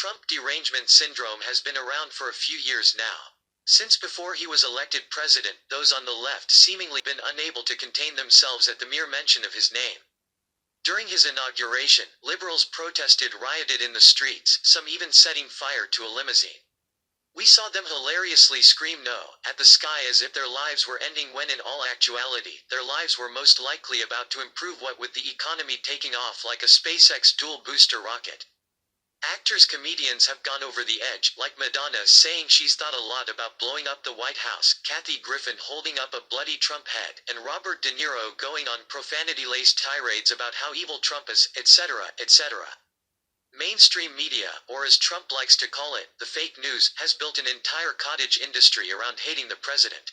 Trump derangement syndrome has been around for a few years now. Since before he was elected president, those on the left seemingly been unable to contain themselves at the mere mention of his name. During his inauguration, liberals protested, rioted in the streets, some even setting fire to a limousine. We saw them hilariously scream no at the sky as if their lives were ending, when in all actuality, their lives were most likely about to improve, what with the economy taking off like a SpaceX dual booster rocket. Actors, comedians have gone over the edge, like Madonna saying she's thought a lot about blowing up the White House, Kathy Griffin holding up a bloody Trump head, and Robert De Niro going on profanity-laced tirades about how evil Trump is, etc., etc. Mainstream media, or as Trump likes to call it, the fake news, has built an entire cottage industry around hating the president.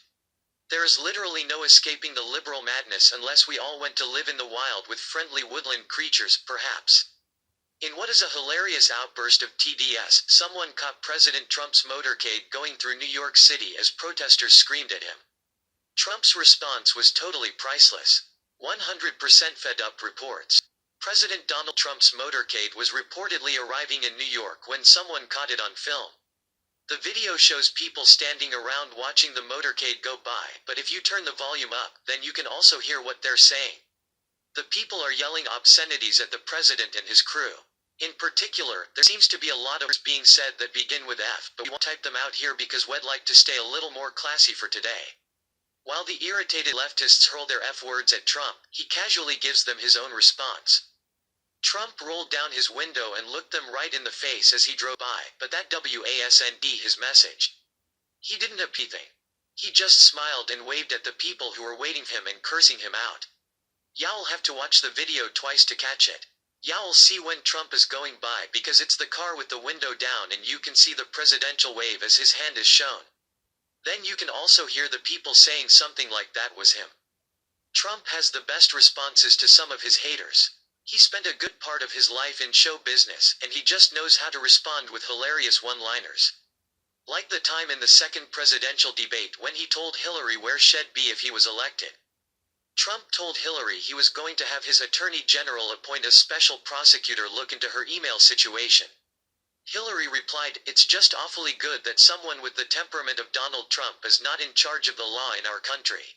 There is literally no escaping the liberal madness unless we all went to live in the wild with friendly woodland creatures, perhaps. In what is a hilarious outburst of TDS, someone caught President Trump's motorcade going through New York City as protesters screamed at him. Trump's response was totally priceless. 100% fed up reports. President Donald Trump's motorcade was reportedly arriving in New York when someone caught it on film. The video shows people standing around watching the motorcade go by, but if you turn the volume up, then you can also hear what they're saying. The people are yelling obscenities at the president and his crew. In particular, there seems to be a lot of words being said that begin with F, but we won't type them out here because we'd like to stay a little more classy for today. While the irritated leftists hurl their F words at Trump, he casually gives them his own response. Trump rolled down his window and looked them right in the face as he drove by, but that wasn't his message. He didn't have anything. He just smiled and waved at the people who were waiting for him and cursing him out. Y'all have to watch the video twice to catch it. Y'all see when Trump is going by because it's the car with the window down and you can see the presidential wave as his hand is shown. Then you can also hear the people saying something like that was him. Trump has the best responses to some of his haters. He spent a good part of his life in show business, and he just knows how to respond with hilarious one-liners. Like the time in the second presidential debate when he told Hillary where she'd be if he was elected. Trump told Hillary he was going to have his attorney general appoint a special prosecutor look into her email situation. Hillary replied, "It's just awfully good that someone with the temperament of Donald Trump is not in charge of the law in our country."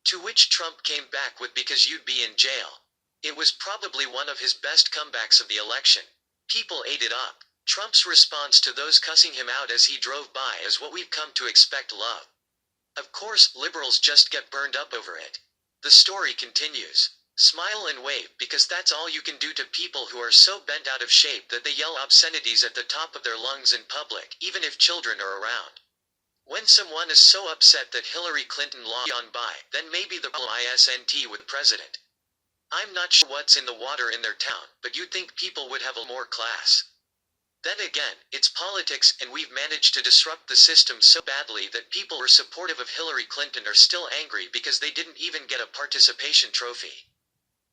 To which Trump came back with, "Because you'd be in jail." It was probably one of his best comebacks of the election. People ate it up. Trump's response to those cussing him out as he drove by is what we've come to expect. Love. Of course, liberals just get burned up over it. The story continues. Smile and wave, because that's all you can do to people who are so bent out of shape that they yell obscenities at the top of their lungs in public, even if children are around. When someone is so upset that Hillary Clinton lost on by, then maybe the problem isn't with the president. I'm not sure what's in the water in their town, but you'd think people would have a more class. Then again, it's politics, and we've managed to disrupt the system so badly that people who are supportive of Hillary Clinton are still angry because they didn't even get a participation trophy.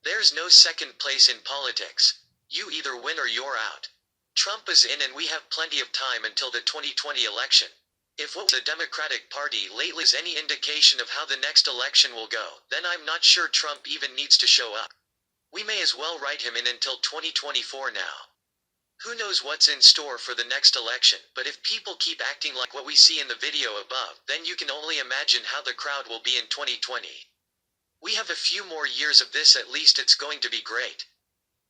There's no second place in politics. You either win or you're out. Trump is in and we have plenty of time until the 2020 election. If what the Democratic Party lately is any indication of how the next election will go, then I'm not sure Trump even needs to show up. We may as well write him in until 2024 now. Who knows what's in store for the next election, but if people keep acting like what we see in the video above, then you can only imagine how the crowd will be in 2020. We have a few more years of this, at least it's going to be great.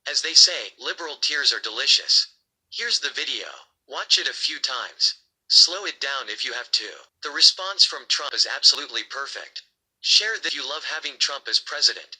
As they say, liberal tears are delicious. Here's the video. Watch it a few times. Slow it down if you have to. The response from Trump is absolutely perfect. Share that you love having Trump as president.